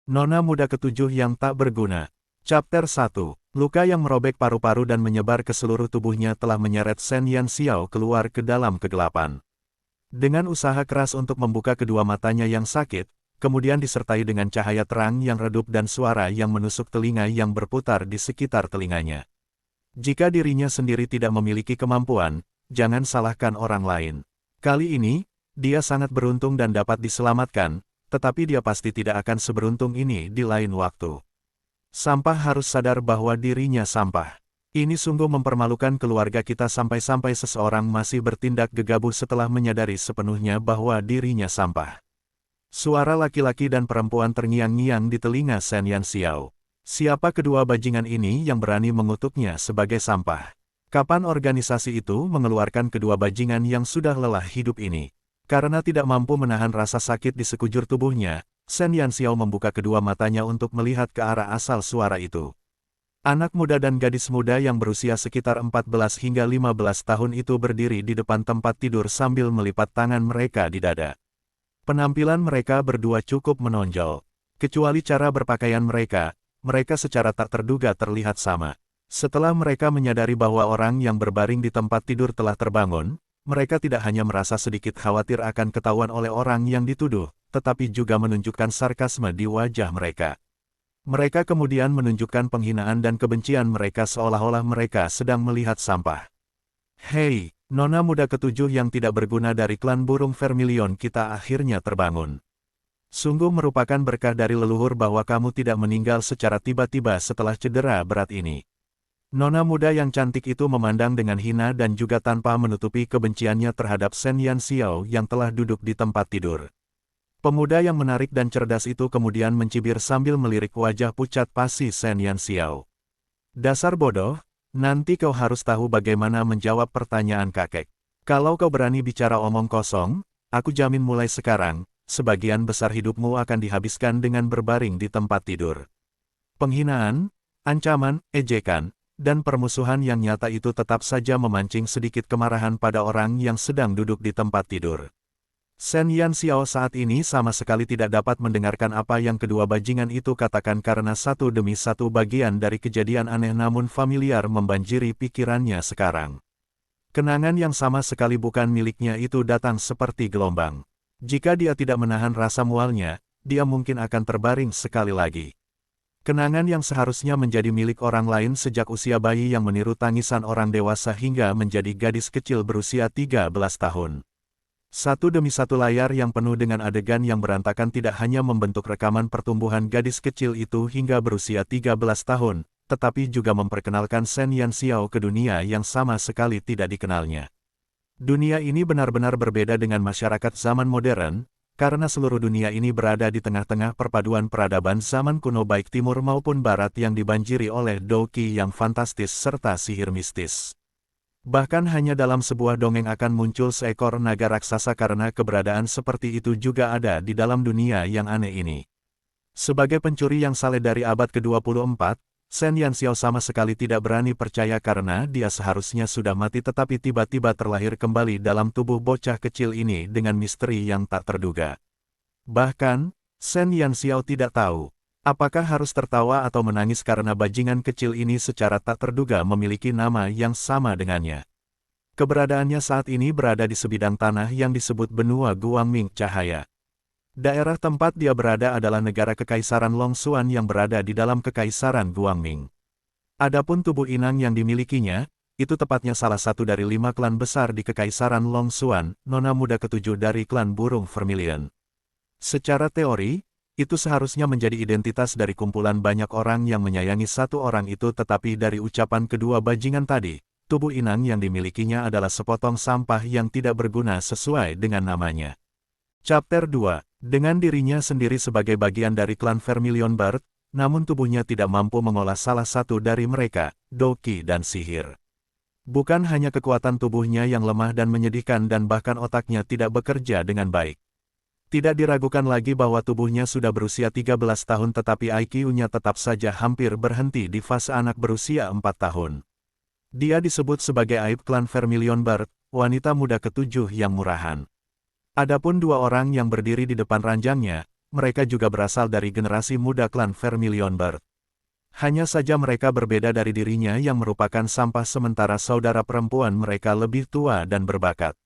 Nona muda ketujuh yang tak berguna. Chapter 1. Luka yang merobek paru-paru dan menyebar ke seluruh tubuhnya telah menyeret Shen Yanxiao keluar ke dalam kegelapan. Dengan usaha keras untuk membuka kedua matanya yang sakit, kemudian disertai dengan cahaya terang yang redup dan suara yang menusuk telinga yang berputar di sekitar telinganya. Jika dirinya sendiri tidak memiliki kemampuan, jangan salahkan orang lain. Kali ini, dia sangat beruntung dan dapat diselamatkan, tetapi dia pasti tidak akan seberuntung ini di lain waktu. Sampah harus sadar bahwa dirinya sampah. Ini sungguh mempermalukan keluarga kita sampai-sampai seseorang masih bertindak gegabah setelah menyadari sepenuhnya bahwa dirinya sampah. Suara laki-laki dan perempuan terngiang-ngiang di telinga Shen Yanxiao. Siapa kedua bajingan ini yang berani mengutuknya sebagai sampah? Kapan organisasi itu mengeluarkan kedua bajingan yang sudah lelah hidup ini? Karena tidak mampu menahan rasa sakit di sekujur tubuhnya, Shen Yanxiao membuka kedua matanya untuk melihat ke arah asal suara itu. Anak muda dan gadis muda yang berusia sekitar 14 hingga 15 tahun itu berdiri di depan tempat tidur sambil melipat tangan mereka di dada. Penampilan mereka berdua cukup menonjol. Kecuali cara berpakaian mereka, mereka secara tak terduga terlihat sama. Setelah mereka menyadari bahwa orang yang berbaring di tempat tidur telah terbangun, mereka tidak hanya merasa sedikit khawatir akan ketahuan oleh orang yang dituduh, tetapi juga menunjukkan sarkasme di wajah mereka. Mereka kemudian menunjukkan penghinaan dan kebencian mereka seolah-olah mereka sedang melihat sampah. Hei, nona muda ketujuh yang tidak berguna dari klan burung vermilion kita akhirnya terbangun. Sungguh merupakan berkah dari leluhur bahwa kamu tidak meninggal secara tiba-tiba setelah cedera berat ini. Nona muda yang cantik itu memandang dengan hina dan juga tanpa menutupi kebenciannya terhadap Shen Yanxiao yang telah duduk di tempat tidur. Pemuda yang menarik dan cerdas itu kemudian mencibir sambil melirik wajah pucat pasi Shen Yanxiao. Dasar bodoh, nanti kau harus tahu bagaimana menjawab pertanyaan kakek. Kalau kau berani bicara omong kosong, aku jamin mulai sekarang, sebagian besar hidupmu akan dihabiskan dengan berbaring di tempat tidur. Penghinaan, ancaman, ejekan, dan permusuhan yang nyata itu tetap saja memancing sedikit kemarahan pada orang yang sedang duduk di tempat tidur. Shen Yanxiao saat ini sama sekali tidak dapat mendengarkan apa yang kedua bajingan itu katakan karena satu demi satu bagian dari kejadian aneh namun familiar membanjiri pikirannya sekarang. Kenangan yang sama sekali bukan miliknya itu datang seperti gelombang. Jika dia tidak menahan rasa mualnya, dia mungkin akan terbaring sekali lagi. Kenangan yang seharusnya menjadi milik orang lain sejak usia bayi yang meniru tangisan orang dewasa hingga menjadi gadis kecil berusia 13 tahun. Satu demi satu layar yang penuh dengan adegan yang berantakan tidak hanya membentuk rekaman pertumbuhan gadis kecil itu hingga berusia 13 tahun, tetapi juga memperkenalkan Shen Yanxiao ke dunia yang sama sekali tidak dikenalnya. Dunia ini benar-benar berbeda dengan masyarakat zaman modern, karena seluruh dunia ini berada di tengah-tengah perpaduan peradaban zaman kuno baik timur maupun barat yang dibanjiri oleh doki yang fantastis serta sihir mistis. Bahkan hanya dalam sebuah dongeng akan muncul seekor naga raksasa karena keberadaan seperti itu juga ada di dalam dunia yang aneh ini. Sebagai pencuri yang saleh dari abad ke-24, Shen Yanxiao sama sekali tidak berani percaya karena dia seharusnya sudah mati tetapi tiba-tiba terlahir kembali dalam tubuh bocah kecil ini dengan misteri yang tak terduga. Bahkan, Shen Yanxiao tidak tahu, apakah harus tertawa atau menangis karena bajingan kecil ini secara tak terduga memiliki nama yang sama dengannya. Keberadaannya saat ini berada di sebidang tanah yang disebut benua Guangming Cahaya. Daerah tempat dia berada adalah negara Kekaisaran Longxuan yang berada di dalam Kekaisaran Guangming. Adapun tubuh inang yang dimilikinya, itu tepatnya salah satu dari 5 klan besar di Kekaisaran Longxuan, nona muda ketujuh dari klan burung vermilion. Secara teori, itu seharusnya menjadi identitas dari kumpulan banyak orang yang menyayangi satu orang itu tetapi dari ucapan kedua bajingan tadi, tubuh inang yang dimilikinya adalah sepotong sampah yang tidak berguna sesuai dengan namanya. Chapter 2. Dengan dirinya sendiri sebagai bagian dari klan Vermilion Bird, namun tubuhnya tidak mampu mengolah salah satu dari mereka, doki dan sihir. Bukan hanya kekuatan tubuhnya yang lemah dan menyedihkan dan bahkan otaknya tidak bekerja dengan baik. Tidak diragukan lagi bahwa tubuhnya sudah berusia 13 tahun tetapi IQ-nya tetap saja hampir berhenti di fase anak berusia 4 tahun. Dia disebut sebagai aib klan Vermilion Bird, wanita muda ketujuh yang murahan. Adapun dua orang yang berdiri di depan ranjangnya, mereka juga berasal dari generasi muda klan Vermilion Bird. Hanya saja mereka berbeda dari dirinya yang merupakan sampah sementara saudara perempuan mereka lebih tua dan berbakat.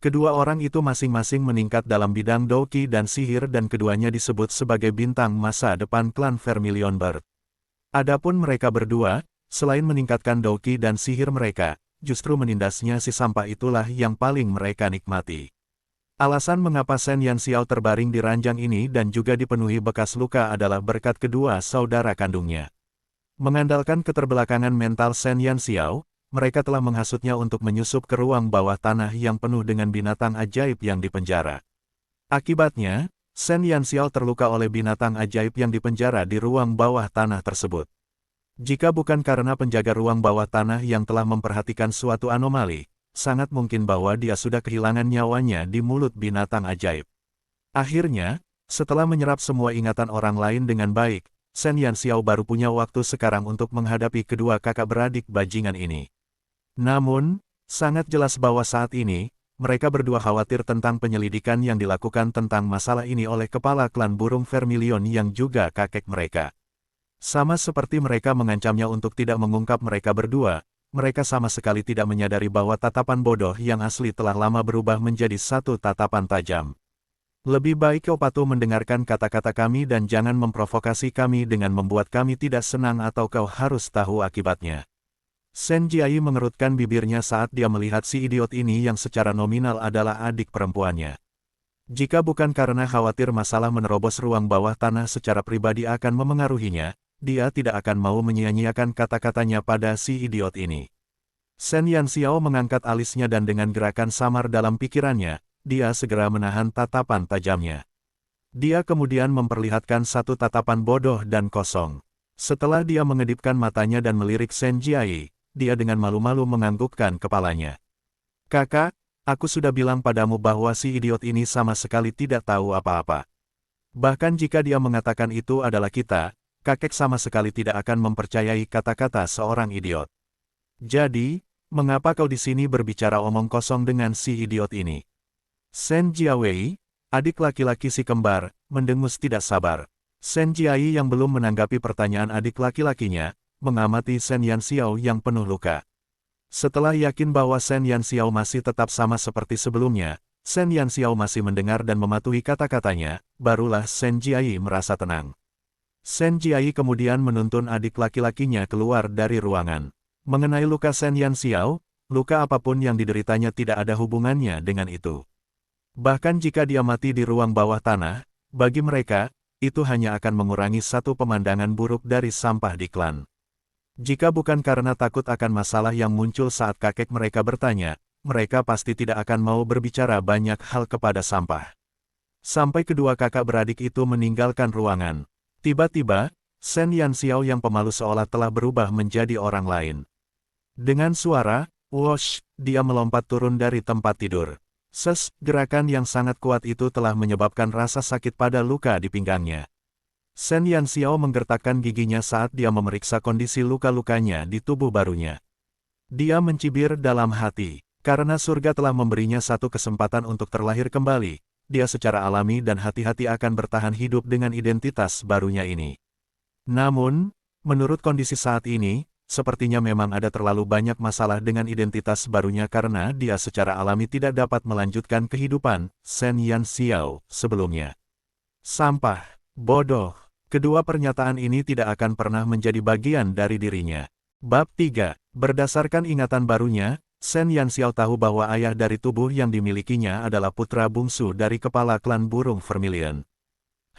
Kedua orang itu masing-masing meningkat dalam bidang Doki dan sihir dan keduanya disebut sebagai bintang masa depan klan Vermilion Bird. Adapun mereka berdua, selain meningkatkan Doki dan sihir mereka, justru menindasnya si sampah itulah yang paling mereka nikmati. Alasan mengapa Shen Yanxiao terbaring di ranjang ini dan juga dipenuhi bekas luka adalah berkat kedua saudara kandungnya. Mengandalkan keterbelakangan mental Shen Yanxiao, mereka telah menghasutnya untuk menyusup ke ruang bawah tanah yang penuh dengan binatang ajaib yang dipenjara. Akibatnya, Shen Yanxiao terluka oleh binatang ajaib yang dipenjara di ruang bawah tanah tersebut. Jika bukan karena penjaga ruang bawah tanah yang telah memperhatikan suatu anomali, sangat mungkin bahwa dia sudah kehilangan nyawanya di mulut binatang ajaib. Akhirnya, setelah menyerap semua ingatan orang lain dengan baik, Shen Yanxiao baru punya waktu sekarang untuk menghadapi kedua kakak beradik bajingan ini. Namun, sangat jelas bahwa saat ini, mereka berdua khawatir tentang penyelidikan yang dilakukan tentang masalah ini oleh kepala klan burung Vermilion yang juga kakek mereka. Sama seperti mereka mengancamnya untuk tidak mengungkap mereka berdua, mereka sama sekali tidak menyadari bahwa tatapan bodoh yang asli telah lama berubah menjadi satu tatapan tajam. Lebih baik kau patuh mendengarkan kata-kata kami dan jangan memprovokasi kami dengan membuat kami tidak senang atau kau harus tahu akibatnya. Shen Jiayi mengerutkan bibirnya saat dia melihat si idiot ini yang secara nominal adalah adik perempuannya. Jika bukan karena khawatir masalah menerobos ruang bawah tanah secara pribadi akan memengaruhinya, dia tidak akan mau menyia-nyiakan kata-katanya pada si idiot ini. Shen Yanxiao mengangkat alisnya dan dengan gerakan samar dalam pikirannya, dia segera menahan tatapan tajamnya. Dia kemudian memperlihatkan satu tatapan bodoh dan kosong. Setelah dia mengedipkan matanya dan melirik Shen Jiayi, dia dengan malu-malu menganggukkan kepalanya. Kakak, aku sudah bilang padamu bahwa si idiot ini sama sekali tidak tahu apa-apa. Bahkan jika dia mengatakan itu adalah kita, kakek sama sekali tidak akan mempercayai kata-kata seorang idiot. Jadi, mengapa kau di sini berbicara omong kosong dengan si idiot ini? Shen Jiawei, adik laki-laki si kembar, mendengus tidak sabar. Shen Jiayi yang belum menanggapi pertanyaan adik laki-lakinya, mengamati Shen Yanxiao yang penuh luka. Setelah yakin bahwa Shen Yanxiao masih tetap sama seperti sebelumnya, Shen Yanxiao masih mendengar dan mematuhi kata-katanya, barulah Shen Jiayi merasa tenang. Shen Jiayi kemudian menuntun adik laki-lakinya keluar dari ruangan. Mengenai luka Shen Yanxiao, luka apapun yang dideritanya tidak ada hubungannya dengan itu. Bahkan jika dia mati di ruang bawah tanah, bagi mereka, itu hanya akan mengurangi satu pemandangan buruk dari sampah di klan. Jika bukan karena takut akan masalah yang muncul saat kakek mereka bertanya, mereka pasti tidak akan mau berbicara banyak hal kepada sampah. Sampai kedua kakak beradik itu meninggalkan ruangan. Tiba-tiba, Shen Yanxiao yang pemalu seolah telah berubah menjadi orang lain. Dengan suara, "Wosh!" dia melompat turun dari tempat tidur. Gerakan yang sangat kuat itu telah menyebabkan rasa sakit pada luka di pinggangnya. Shen Yanxiao menggertakkan giginya saat dia memeriksa kondisi luka-lukanya di tubuh barunya. Dia mencibir dalam hati, karena surga telah memberinya satu kesempatan untuk terlahir kembali, dia secara alami dan hati-hati akan bertahan hidup dengan identitas barunya ini. Namun, menurut kondisi saat ini, sepertinya memang ada terlalu banyak masalah dengan identitas barunya karena dia secara alami tidak dapat melanjutkan kehidupan Shen Yanxiao sebelumnya. Sampah, bodoh. Kedua pernyataan ini tidak akan pernah menjadi bagian dari dirinya. Bab 3. Berdasarkan ingatan barunya, Shen Yanxiao tahu bahwa ayah dari tubuh yang dimilikinya adalah putra bungsu dari kepala klan burung Vermilion.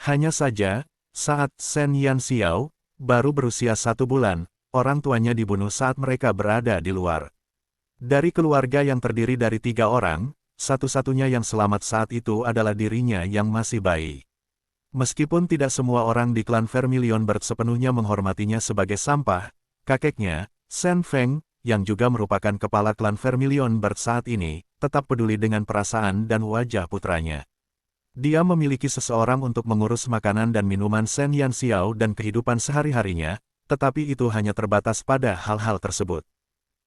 Hanya saja, saat Shen Yanxiao baru berusia 1 bulan, orang tuanya dibunuh saat mereka berada di luar. Dari keluarga yang terdiri dari 3 orang, satu-satunya yang selamat saat itu adalah dirinya yang masih bayi. Meskipun tidak semua orang di klan Vermilion Bird sepenuhnya menghormatinya sebagai sampah, kakeknya, Shen Feng, yang juga merupakan kepala klan Vermilion Bird saat ini, tetap peduli dengan perasaan dan wajah putranya. Dia memiliki seseorang untuk mengurus makanan dan minuman Shen Yanxiao dan kehidupan sehari-harinya, tetapi itu hanya terbatas pada hal-hal tersebut.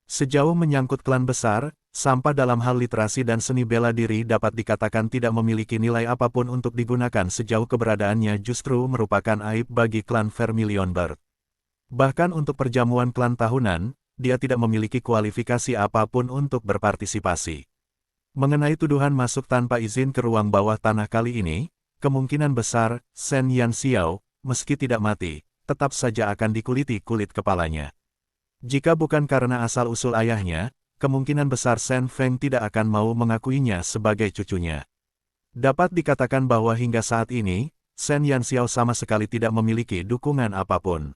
Sejauh menyangkut klan besar, sampah dalam hal literasi dan seni bela diri dapat dikatakan tidak memiliki nilai apapun untuk digunakan sejauh keberadaannya justru merupakan aib bagi klan Vermilion Bird. Bahkan untuk perjamuan klan tahunan, dia tidak memiliki kualifikasi apapun untuk berpartisipasi. Mengenai tuduhan masuk tanpa izin ke ruang bawah tanah kali ini, kemungkinan besar, Shen Yanxiao, meski tidak mati, tetap saja akan dikuliti kulit kepalanya. Jika bukan karena asal-usul ayahnya, kemungkinan besar Shen Feng tidak akan mau mengakuinya sebagai cucunya. Dapat dikatakan bahwa hingga saat ini, Shen Yanxiao sama sekali tidak memiliki dukungan apapun.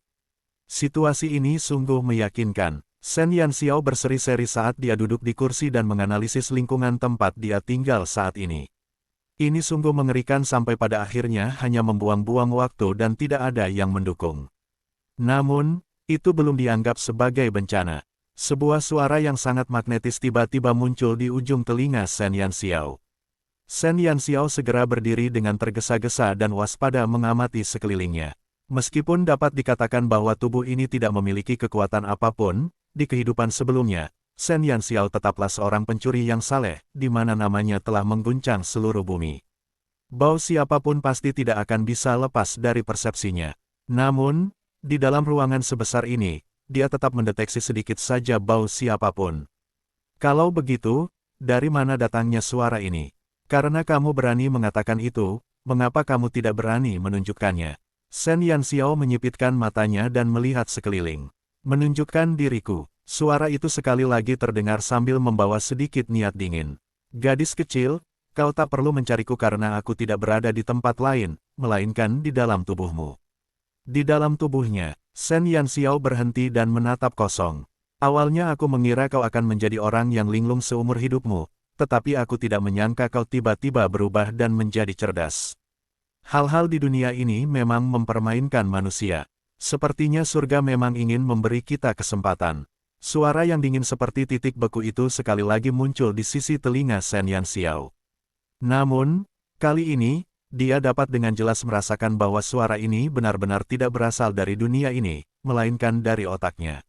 Situasi ini sungguh meyakinkan. Shen Yanxiao berseri-seri saat dia duduk di kursi dan menganalisis lingkungan tempat dia tinggal saat ini. Ini sungguh mengerikan sampai pada akhirnya hanya membuang-buang waktu dan tidak ada yang mendukung. Namun, itu belum dianggap sebagai bencana. Sebuah suara yang sangat magnetis tiba-tiba muncul di ujung telinga Shen Yanxiao. Shen Yanxiao segera berdiri dengan tergesa-gesa dan waspada mengamati sekelilingnya. Meskipun dapat dikatakan bahwa tubuh ini tidak memiliki kekuatan apapun, di kehidupan sebelumnya, Shen Yanxiao tetaplah seorang pencuri yang saleh, di mana namanya telah mengguncang seluruh bumi. Bau siapapun pasti tidak akan bisa lepas dari persepsinya. Namun, di dalam ruangan sebesar ini, dia tetap mendeteksi sedikit saja bau siapapun. Kalau begitu, dari mana datangnya suara ini? Karena kamu berani mengatakan itu, mengapa kamu tidak berani menunjukkannya? Shen Yanxiao menyipitkan matanya dan melihat sekeliling. Menunjukkan diriku. Suara itu sekali lagi terdengar sambil membawa sedikit niat dingin. Gadis kecil, kau tak perlu mencariku karena aku tidak berada di tempat lain, melainkan di dalam tubuhmu. Di dalam tubuhnya, Shen Yanxiao berhenti dan menatap kosong. Awalnya aku mengira kau akan menjadi orang yang linglung seumur hidupmu, tetapi aku tidak menyangka kau tiba-tiba berubah dan menjadi cerdas. Hal-hal di dunia ini memang mempermainkan manusia. Sepertinya surga memang ingin memberi kita kesempatan. Suara yang dingin seperti titik beku itu sekali lagi muncul di sisi telinga Shen Yanxiao. Namun, kali ini, dia dapat dengan jelas merasakan bahwa suara ini benar-benar tidak berasal dari dunia ini, melainkan dari otaknya.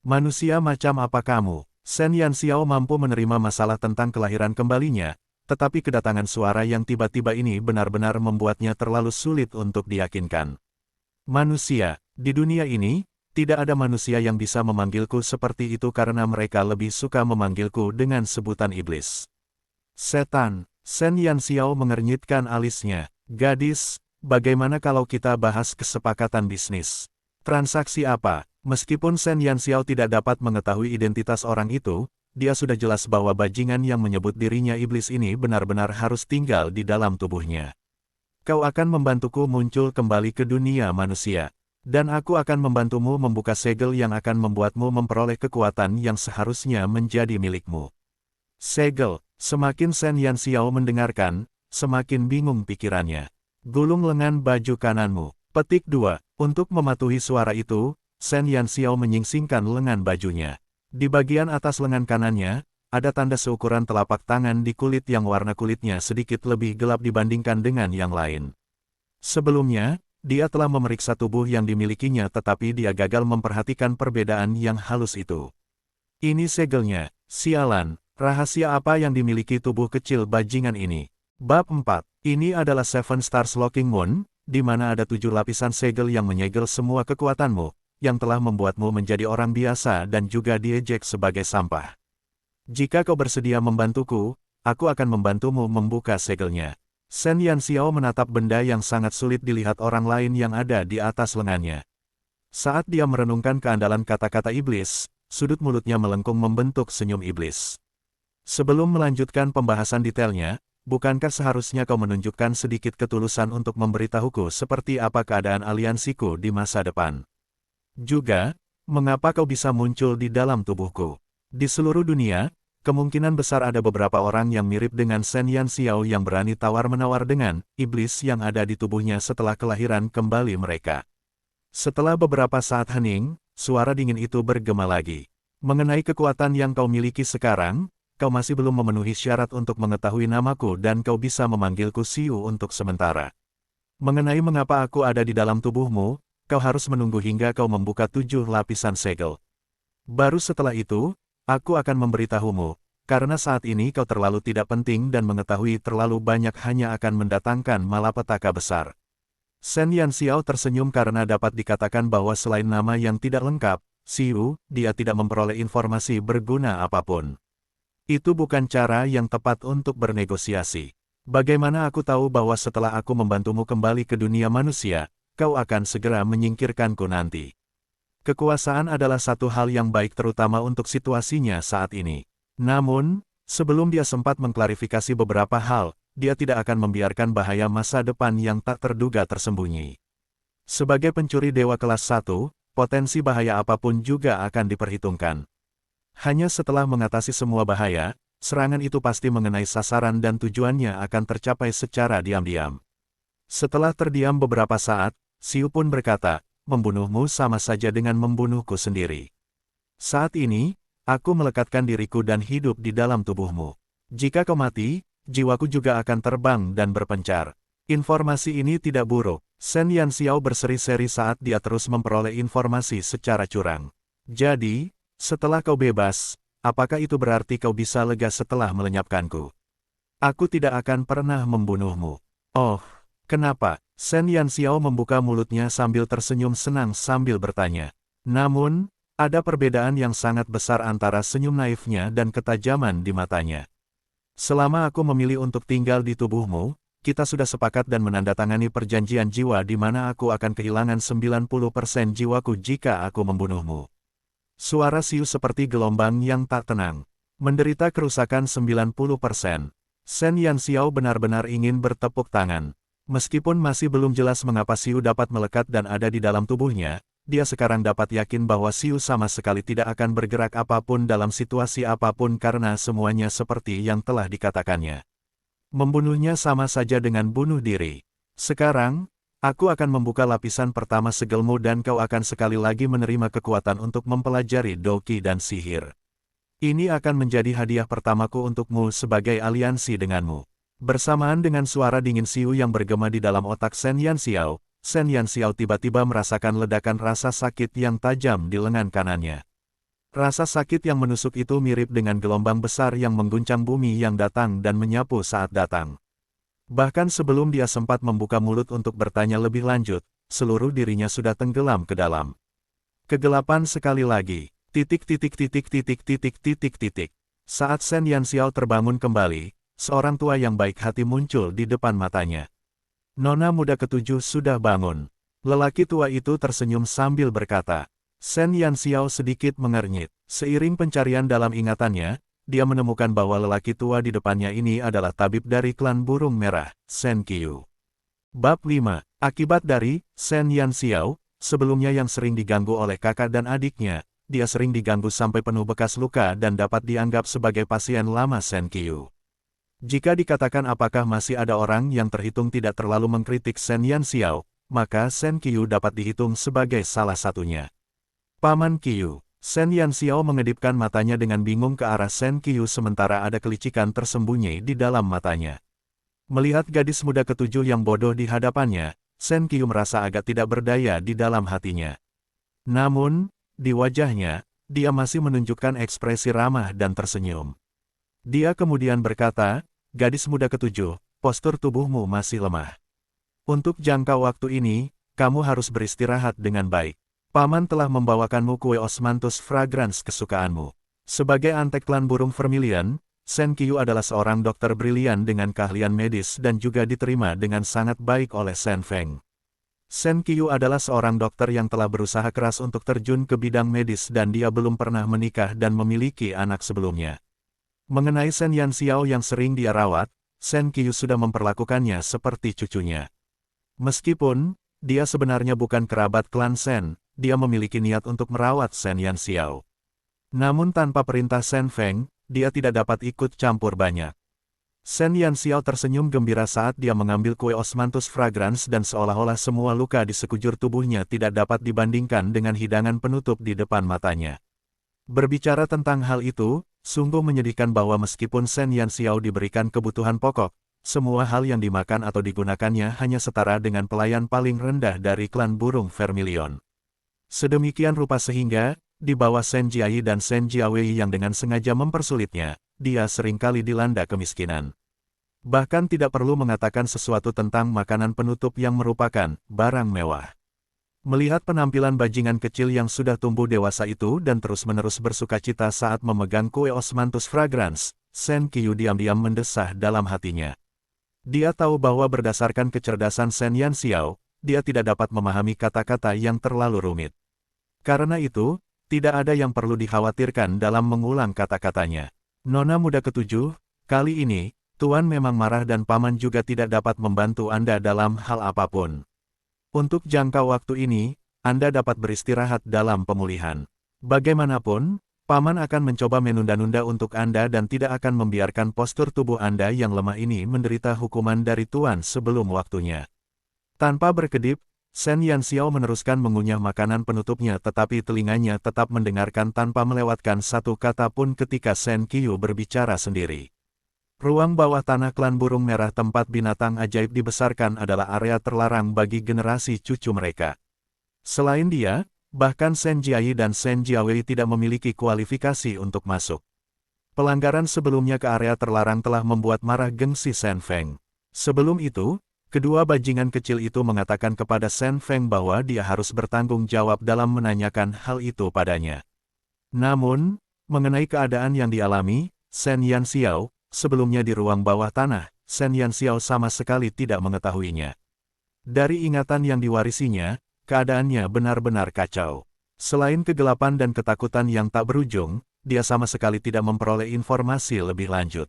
Manusia macam apa kamu? Shen Yanxiao mampu menerima masalah tentang kelahiran kembalinya, tetapi kedatangan suara yang tiba-tiba ini benar-benar membuatnya terlalu sulit untuk diyakinkan. Manusia, di dunia ini, tidak ada manusia yang bisa memanggilku seperti itu karena mereka lebih suka memanggilku dengan sebutan iblis. Setan. Shen Yanxiao mengernyitkan alisnya. Gadis, bagaimana kalau kita bahas kesepakatan bisnis? Transaksi apa? Meskipun Shen Yanxiao tidak dapat mengetahui identitas orang itu, dia sudah jelas bahwa bajingan yang menyebut dirinya iblis ini benar-benar harus tinggal di dalam tubuhnya. Kau akan membantuku muncul kembali ke dunia manusia. Dan aku akan membantumu membuka segel yang akan membuatmu memperoleh kekuatan yang seharusnya menjadi milikmu. Segel. Semakin Shen Yanxiao mendengarkan, semakin bingung pikirannya. Gulung lengan baju kananmu. Petik 2. Untuk mematuhi suara itu, Shen Yanxiao menyingsingkan lengan bajunya. Di bagian atas lengan kanannya, ada tanda seukuran telapak tangan di kulit yang warna kulitnya sedikit lebih gelap dibandingkan dengan yang lain. Sebelumnya, dia telah memeriksa tubuh yang dimilikinya tetapi dia gagal memperhatikan perbedaan yang halus itu. Ini segelnya, sialan. Rahasia apa yang dimiliki tubuh kecil bajingan ini? Bab 4. Ini adalah Seven Stars Locking Moon, di mana ada 7 lapisan segel yang menyegel semua kekuatanmu, yang telah membuatmu menjadi orang biasa dan juga diejek sebagai sampah. Jika kau bersedia membantuku, aku akan membantumu membuka segelnya. Shen Yanxiao menatap benda yang sangat sulit dilihat orang lain yang ada di atas lengannya. Saat dia merenungkan keandalan kata-kata iblis, sudut mulutnya melengkung membentuk senyum iblis. Sebelum melanjutkan pembahasan detailnya, bukankah seharusnya kau menunjukkan sedikit ketulusan untuk memberitahuku seperti apa keadaan aliansiku di masa depan? Juga, mengapa kau bisa muncul di dalam tubuhku? Di seluruh dunia, kemungkinan besar ada beberapa orang yang mirip dengan Shen Yanxiao yang berani tawar-menawar dengan iblis yang ada di tubuhnya setelah kelahiran kembali mereka. Setelah beberapa saat hening, suara dingin itu bergema lagi. Mengenai kekuatan yang kau miliki sekarang, kau masih belum memenuhi syarat untuk mengetahui namaku dan kau bisa memanggilku Xiu untuk sementara. Mengenai mengapa aku ada di dalam tubuhmu, kau harus menunggu hingga kau membuka 7 lapisan segel. Baru setelah itu, Aku akan memberitahumu, karena saat ini kau terlalu tidak penting dan mengetahui terlalu banyak hanya akan mendatangkan malapetaka besar. Shen Yanxiao tersenyum karena dapat dikatakan bahwa selain nama yang tidak lengkap, Xiu, dia tidak memperoleh informasi berguna apapun. Itu bukan cara yang tepat untuk bernegosiasi. Bagaimana aku tahu bahwa setelah aku membantumu kembali ke dunia manusia, kau akan segera menyingkirkanku nanti? Kekuasaan adalah satu hal yang baik terutama untuk situasinya saat ini. Namun, sebelum dia sempat mengklarifikasi beberapa hal, dia tidak akan membiarkan bahaya masa depan yang tak terduga tersembunyi. Sebagai pencuri dewa kelas 1, potensi bahaya apapun juga akan diperhitungkan. Hanya setelah mengatasi semua bahaya, serangan itu pasti mengenai sasaran dan tujuannya akan tercapai secara diam-diam. Setelah terdiam beberapa saat, Xiu pun berkata, membunuhmu sama saja dengan membunuhku sendiri. Saat ini, aku melekatkan diriku dan hidup di dalam tubuhmu. Jika kau mati, jiwaku juga akan terbang dan berpencar. Informasi ini tidak buruk. Shen Yanxiao berseri-seri saat dia terus memperoleh informasi secara curang. Jadi, setelah kau bebas, apakah itu berarti kau bisa lega setelah melenyapkanku? Aku tidak akan pernah membunuhmu. Oh, kenapa? Shen Yanxiao membuka mulutnya sambil tersenyum senang sambil bertanya. Namun, ada perbedaan yang sangat besar antara senyum naifnya dan ketajaman di matanya. Selama aku memilih untuk tinggal di tubuhmu, kita sudah sepakat dan menandatangani perjanjian jiwa di mana aku akan kehilangan 90% jiwaku jika aku membunuhmu. Suara Xiu seperti gelombang yang tak tenang. Menderita kerusakan 90%. Shen Yanxiao benar-benar ingin bertepuk tangan. Meskipun masih belum jelas mengapa Xiu dapat melekat dan ada di dalam tubuhnya, dia sekarang dapat yakin bahwa Xiu sama sekali tidak akan bergerak apapun dalam situasi apapun karena semuanya seperti yang telah dikatakannya. Membunuhnya sama saja dengan bunuh diri. Sekarang, aku akan membuka lapisan pertama segelmu dan kau akan sekali lagi menerima kekuatan untuk mempelajari Doqi dan sihir. Ini akan menjadi hadiah pertamaku untukmu sebagai aliansi denganmu. Bersamaan dengan suara dingin Xiu yang bergema di dalam otak Shen Yanxiao tiba-tiba merasakan ledakan rasa sakit yang tajam di lengan kanannya. Rasa sakit yang menusuk itu mirip dengan gelombang besar yang mengguncang bumi yang datang dan menyapu saat datang. Bahkan sebelum dia sempat membuka mulut untuk bertanya lebih lanjut, seluruh dirinya sudah tenggelam ke dalam kegelapan sekali lagi. Saat Shen Yanxiao terbangun kembali, seorang tua yang baik hati muncul di depan matanya. Nona muda ketujuh sudah bangun. Lelaki tua itu tersenyum sambil berkata. Shen Yanxiao sedikit mengernyit. Seiring pencarian dalam ingatannya, dia menemukan bahwa lelaki tua di depannya ini adalah tabib dari klan burung merah, Shen Qiu. Bab 5. Akibat dari Shen Yanxiao, sebelumnya yang sering diganggu oleh kakak dan adiknya, dia sering diganggu sampai penuh bekas luka dan dapat dianggap sebagai pasien lama Shen Qiu. Jika dikatakan apakah masih ada orang yang terhitung tidak terlalu mengkritik Shen Yanxiao, maka Shen Qiu dapat dihitung sebagai salah satunya. Paman Qiu. Shen Yanxiao mengedipkan matanya dengan bingung ke arah Shen Qiu sementara ada kelicikan tersembunyi di dalam matanya. Melihat gadis muda ketujuh yang bodoh di hadapannya, Shen Qiu merasa agak tidak berdaya di dalam hatinya. Namun, di wajahnya, dia masih menunjukkan ekspresi ramah dan tersenyum. Dia kemudian berkata, gadis muda ketujuh, postur tubuhmu masih lemah. Untuk jangka waktu ini, kamu harus beristirahat dengan baik. Paman telah membawakanmu kue osmanthus fragrans kesukaanmu. Sebagai antek klan burung vermilion, Shen Qiu adalah seorang dokter brilian dengan keahlian medis dan juga diterima dengan sangat baik oleh Shen Feng. Shen Qiu adalah seorang dokter yang telah berusaha keras untuk terjun ke bidang medis dan dia belum pernah menikah dan memiliki anak sebelumnya. Mengenai Shen Yanxiao yang sering dia rawat, Shen Qiu sudah memperlakukannya seperti cucunya. Meskipun, dia sebenarnya bukan kerabat klan Shen, dia memiliki niat untuk merawat Shen Yanxiao. Namun tanpa perintah Shen Feng, dia tidak dapat ikut campur banyak. Shen Yanxiao tersenyum gembira saat dia mengambil kue osmanthus fragrans dan seolah-olah semua luka di sekujur tubuhnya tidak dapat dibandingkan dengan hidangan penutup di depan matanya. Berbicara tentang hal itu, sungguh menyedihkan bahwa meskipun Shen Yanxiao diberikan kebutuhan pokok, semua hal yang dimakan atau digunakannya hanya setara dengan pelayan paling rendah dari klan burung vermilion. Sedemikian rupa sehingga, di bawah Shen Jiayi dan Shen Jiawei yang dengan sengaja mempersulitnya, dia seringkali dilanda kemiskinan. Bahkan tidak perlu mengatakan sesuatu tentang makanan penutup yang merupakan barang mewah. Melihat penampilan bajingan kecil yang sudah tumbuh dewasa itu dan terus-menerus bersukacita saat memegang kue Osmanthus fragrans, Shen Qiu diam-diam mendesah dalam hatinya. Dia tahu bahwa berdasarkan kecerdasan Shen Yanxiao, dia tidak dapat memahami kata-kata yang terlalu rumit. Karena itu, tidak ada yang perlu dikhawatirkan dalam mengulang kata-katanya. Nona muda ketujuh, kali ini, Tuan memang marah dan Paman juga tidak dapat membantu Anda dalam hal apapun. Untuk jangka waktu ini, Anda dapat beristirahat dalam pemulihan. Bagaimanapun, Paman akan mencoba menunda-nunda untuk Anda dan tidak akan membiarkan postur tubuh Anda yang lemah ini menderita hukuman dari Tuan sebelum waktunya. Tanpa berkedip, Shen Yanxiao meneruskan mengunyah makanan penutupnya tetapi telinganya tetap mendengarkan tanpa melewatkan satu kata pun ketika Shen Qiu berbicara sendiri. Ruang bawah tanah klan burung merah tempat binatang ajaib dibesarkan adalah area terlarang bagi generasi cucu mereka. Selain dia, bahkan Shen Jiayi dan Shen Jiawei tidak memiliki kualifikasi untuk masuk. Pelanggaran sebelumnya ke area terlarang telah membuat marah gengsi Shen Feng. Sebelum itu, kedua bajingan kecil itu mengatakan kepada Shen Feng bahwa dia harus bertanggung jawab dalam menanyakan hal itu padanya. Namun, mengenai keadaan yang dialami, Shen Yanxiao, sebelumnya di ruang bawah tanah, Shen Yanxiao sama sekali tidak mengetahuinya. Dari ingatan yang diwarisinya, keadaannya benar-benar kacau. Selain kegelapan dan ketakutan yang tak berujung, dia sama sekali tidak memperoleh informasi lebih lanjut.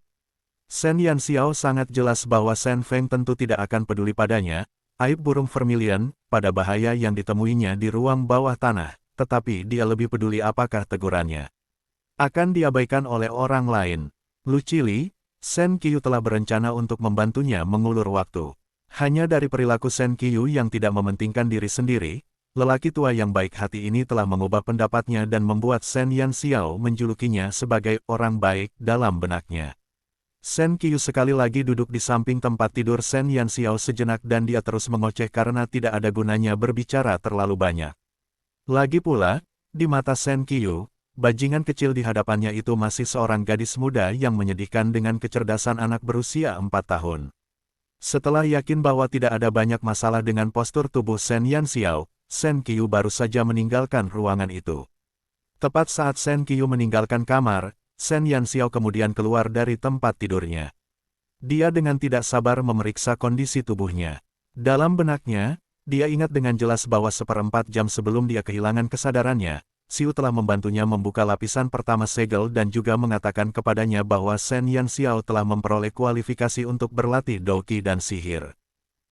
Shen Yanxiao sangat jelas bahwa Shen Feng tentu tidak akan peduli padanya, aib burung vermilion, pada bahaya yang ditemuinya di ruang bawah tanah, tetapi dia lebih peduli apakah tegurannya akan diabaikan oleh orang lain. Lucili, Shen Qiu telah berencana untuk membantunya mengulur waktu. Hanya dari perilaku Shen Qiu yang tidak mementingkan diri sendiri, lelaki tua yang baik hati ini telah mengubah pendapatnya dan membuat Shen Yanxiao menjulukinya sebagai orang baik dalam benaknya. Shen Qiu sekali lagi duduk di samping tempat tidur Shen Yanxiao sejenak dan dia terus mengoceh karena tidak ada gunanya berbicara terlalu banyak. Lagi pula, di mata Shen Qiu, bajingan kecil di hadapannya itu masih seorang gadis muda yang menyedihkan dengan kecerdasan anak berusia 4 tahun. Setelah yakin bahwa tidak ada banyak masalah dengan postur tubuh Shen Yanxiao, Shen Qiu baru saja meninggalkan ruangan itu. Tepat saat Shen Qiu meninggalkan kamar, Shen Yanxiao kemudian keluar dari tempat tidurnya. Dia dengan tidak sabar memeriksa kondisi tubuhnya. Dalam benaknya, dia ingat dengan jelas bahwa 1/4 jam sebelum dia kehilangan kesadarannya, Xiu telah membantunya membuka lapisan pertama segel dan juga mengatakan kepadanya bahwa Shen Yanxiao telah memperoleh kualifikasi untuk berlatih Douqi dan sihir.